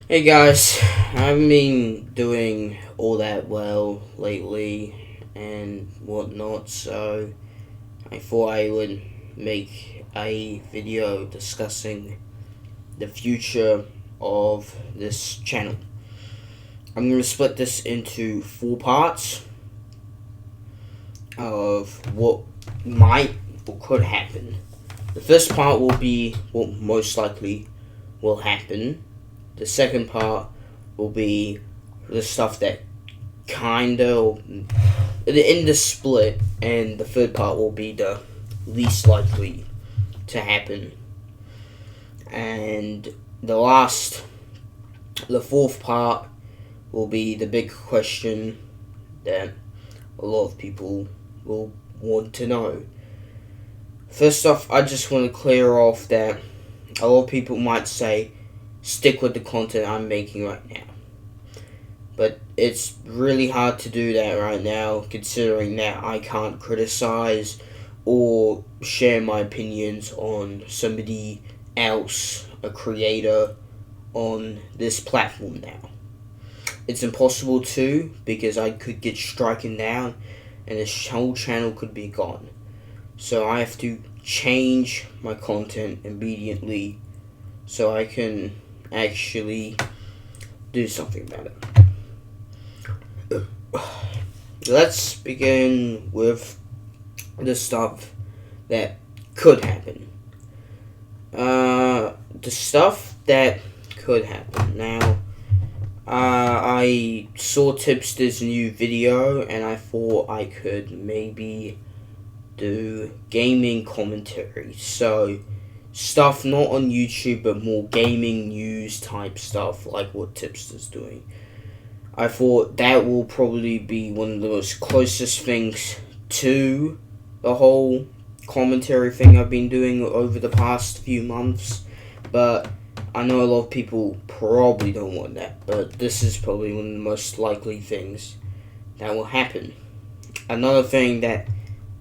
Hey guys, I haven't been doing all that well lately and whatnot, so I thought I would make a video discussing the future of this channel. I'm going to split this into four parts of what might or could happen. The first part will be what most likely will happen. The second part will be the stuff that kinda in the split, and the third part will be the least likely to happen. And the fourth part will be the big question that a lot of people will want to know. First off, I just want to clear off that a lot of people might say, stick with the content I'm making right now. But it's really hard to do that right now, considering that I can't criticize or share my opinions on somebody else, a creator, on this platform now. It's impossible to, because I could get stricken down and this whole channel could be gone. So I have to change my content immediately so I can actually do something about it. Let's begin with the stuff that could happen. The stuff that could happen. Now, I saw Tipster's new video and I thought I could maybe do gaming commentary. So, stuff not on YouTube but more gaming news type stuff like what Tipster's doing. I thought that will probably be one of the most closest things to the whole commentary thing I've been doing over the past few months, but I know a lot of people probably don't want that, but this is probably one of the most likely things that will happen. Another thing that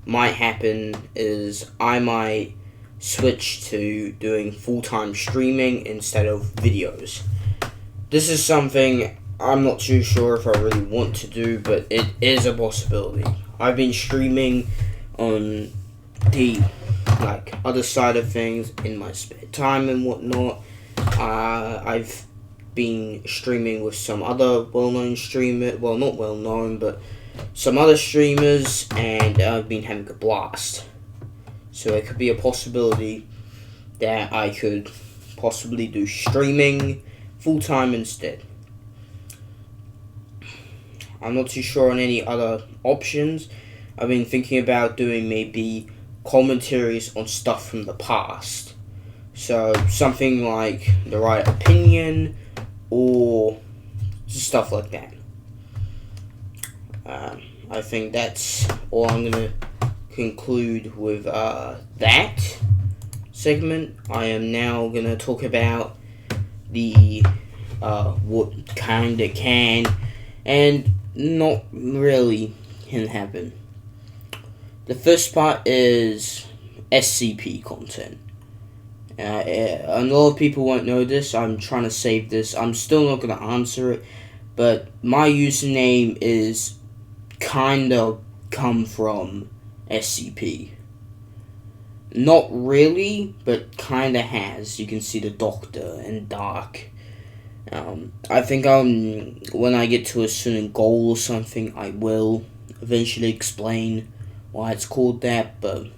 might happen is I might switch to doing full-time streaming instead of videos. This is something I'm not too sure if I really want to do, but it is a possibility. I've been streaming on the other side of things in my spare time and whatnot. I've been streaming with some other well-known streamers, well, not well-known, but some other streamers, and I've been having a blast. So it could be a possibility that I could possibly do streaming full-time instead. I'm not too sure on any other options. I've been thinking about doing maybe commentaries on stuff from the past. So something like The Right Opinion or stuff like that. I think that's all I'm going to conclude with that segment. I am now going to talk about the what kind of can and not really can happen. The first part is SCP content. A lot of people won't know this. I'm trying to save this. I'm still not going to answer it, but my username is kind of come from SCP. Not really, but kind of has. You can see the Doctor and Dark. I think when I get to a certain goal or something, I will eventually explain why it's called that, but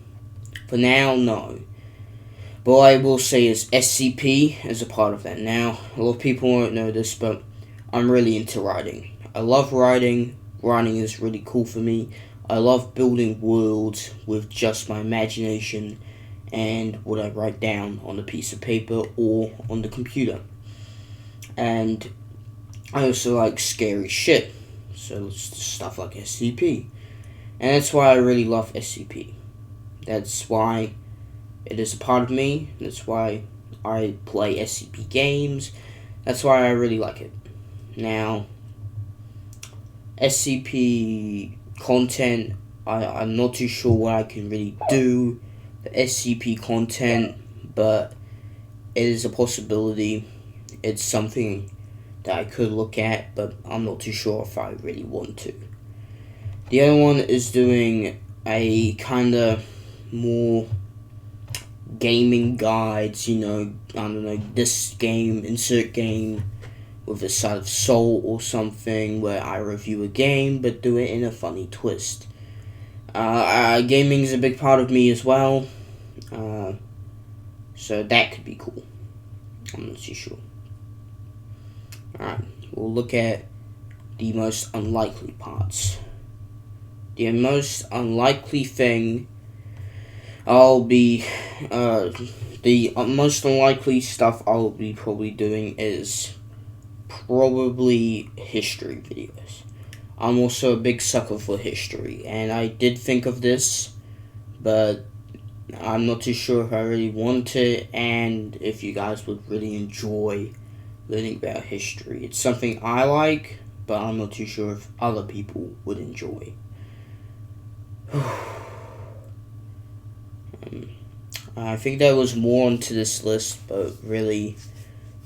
for now, no. But what I will say is SCP is a part of that. Now, a lot of people won't know this, but I'm really into writing. I love writing. Writing is really cool for me. I love building worlds with just my imagination and what I write down on a piece of paper or on the computer. And I also like scary shit, so stuff like SCP. And that's why I really love SCP. That's why it is a part of me. That's why I play SCP games. That's why I really like it. Now, SCP content, I'm not too sure what I can really do for SCP content, but it is a possibility. It's something that I could look at, but I'm not too sure if I really want to. The other one is doing a kind of more gaming guides, I don't know, this game, insert game with a side of soul or something, where I review a game but do it in a funny twist. Gaming is a big part of me as well, so that could be cool. I'm not too sure. Alright, we'll look at the most unlikely parts. The most unlikely thing the most unlikely stuff I'll be probably doing is probably history videos. I'm also a big sucker for history, and I did think of this, but I'm not too sure if I really want it, and if you guys would really enjoy learning about history. It's something I like, but I'm not too sure if other people would enjoy. I think there was more onto this list, but really,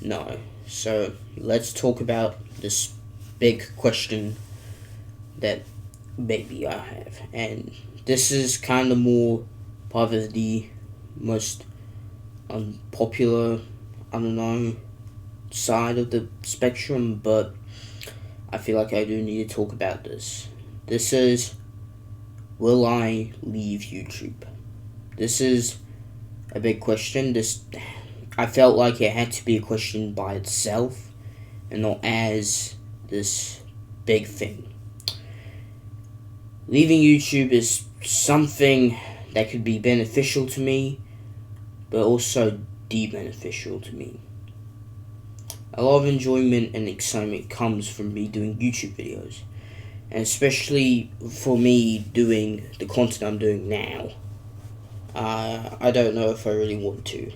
no. So, let's talk about this big question that maybe I have. And this is kind of more part of the most unpopular, side of the spectrum, but I feel like I do need to talk about this. This is, will I leave YouTube? This is a big question. I felt like it had to be a question by itself and not as this big thing. Leaving YouTube is something that could be beneficial to me, but also de-beneficial to me. A lot of enjoyment and excitement comes from me doing YouTube videos, and especially for me doing the content I'm doing now. I don't know if I really want to.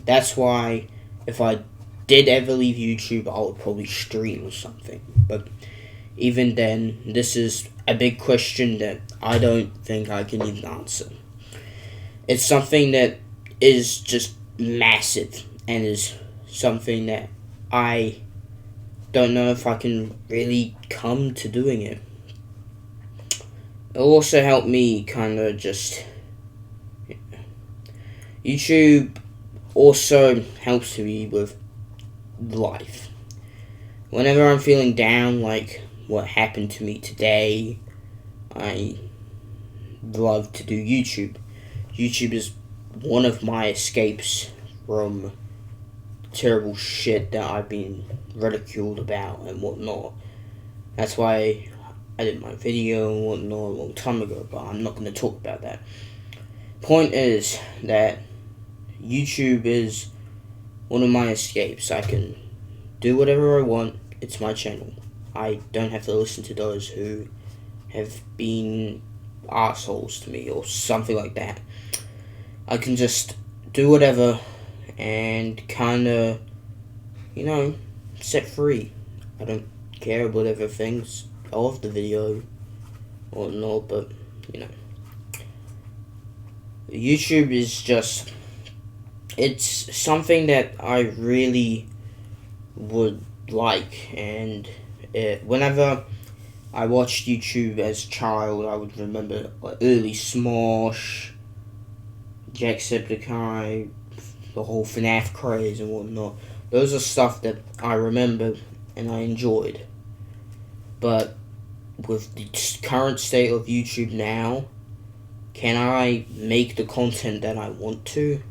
That's why, if I did ever leave YouTube, I would probably stream or something. But even then, this is a big question that I don't think I can even answer. It's something that is just massive, and is something that I don't know if I can really come to doing it. It'll also help me kind of just... YouTube also helps me with life. Whenever I'm feeling down, like what happened to me today, I love to do YouTube. YouTube is one of my escapes from terrible shit that I've been ridiculed about and whatnot. That's why I did my video and whatnot a long time ago, but I'm not going to talk about that. Point is that YouTube is one of my escapes. I can do whatever I want. It's my channel. I don't have to listen to those who have been assholes to me or something like that. I can just do whatever and kind of, set free. I don't care whatever things of the video or not, but, YouTube is just, it's something that I really would like, and whenever I watched YouTube as a child, I would remember early Smosh, Jacksepticeye, the whole FNAF craze and whatnot. Those are stuff that I remember and I enjoyed. But with the current state of YouTube now, can I make the content that I want to?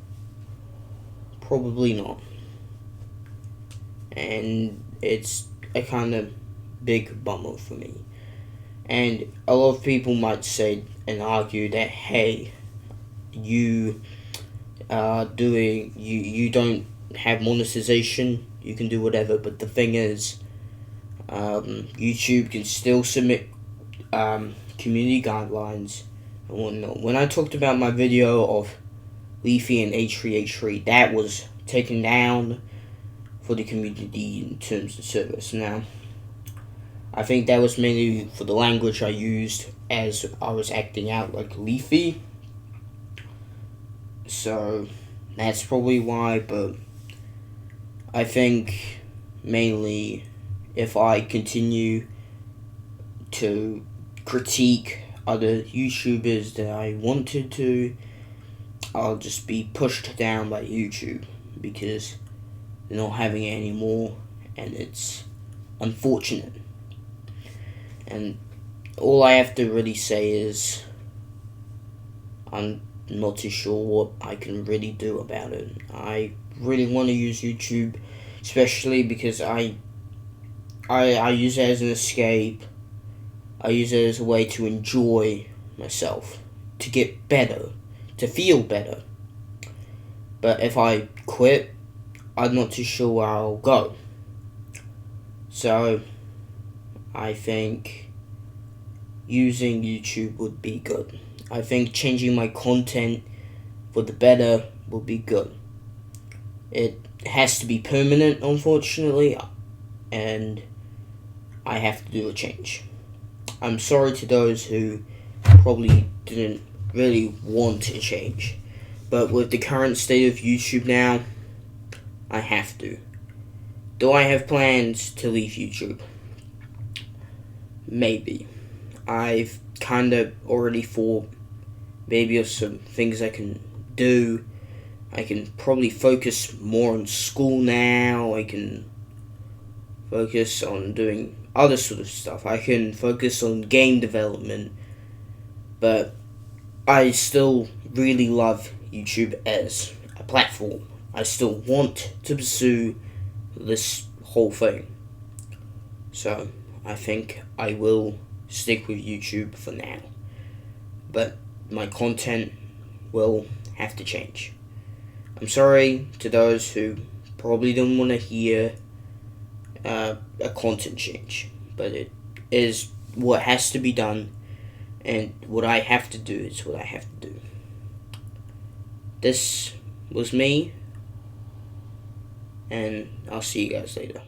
Probably not. And it's a kind of big bummer for me. And a lot of people might say and argue that, hey, you don't have monetization, you can do whatever, but the thing is, YouTube can still submit community guidelines and whatnot. When I talked about my video of Leafy and H3H3, that was taken down for the community in terms of service. Now, I think that was mainly for the language I used as I was acting out like Leafy. So, that's probably why, but I think mainly if I continue to critique other YouTubers that I wanted to, I'll just be pushed down by YouTube because they're not having it anymore, and it's unfortunate. And all I have to really say is I'm not too sure what I can really do about it. I really want to use YouTube, especially because I use it as an escape. I use it as a way to enjoy myself, to get better, to feel better. But if I quit, I'm not too sure where I'll go. So I think using YouTube would be good. I think changing my content for the better would be good. It has to be permanent, unfortunately, and I have to do a change. I'm sorry to those who probably didn't really want to change, but with the current state of YouTube now, I have to. Do I have plans to leave YouTube? Maybe. I've kind of already thought maybe of some things I can do. I can probably focus more on school now. I can focus on doing other sort of stuff. I can focus on game development. But I still really love YouTube as a platform. I still want to pursue this whole thing. So I think I will stick with YouTube for now. But my content will have to change. I'm sorry to those who probably don't want to hear a content change, but it is what has to be done, and what I have to do is what I have to do. This was me, and I'll see you guys later.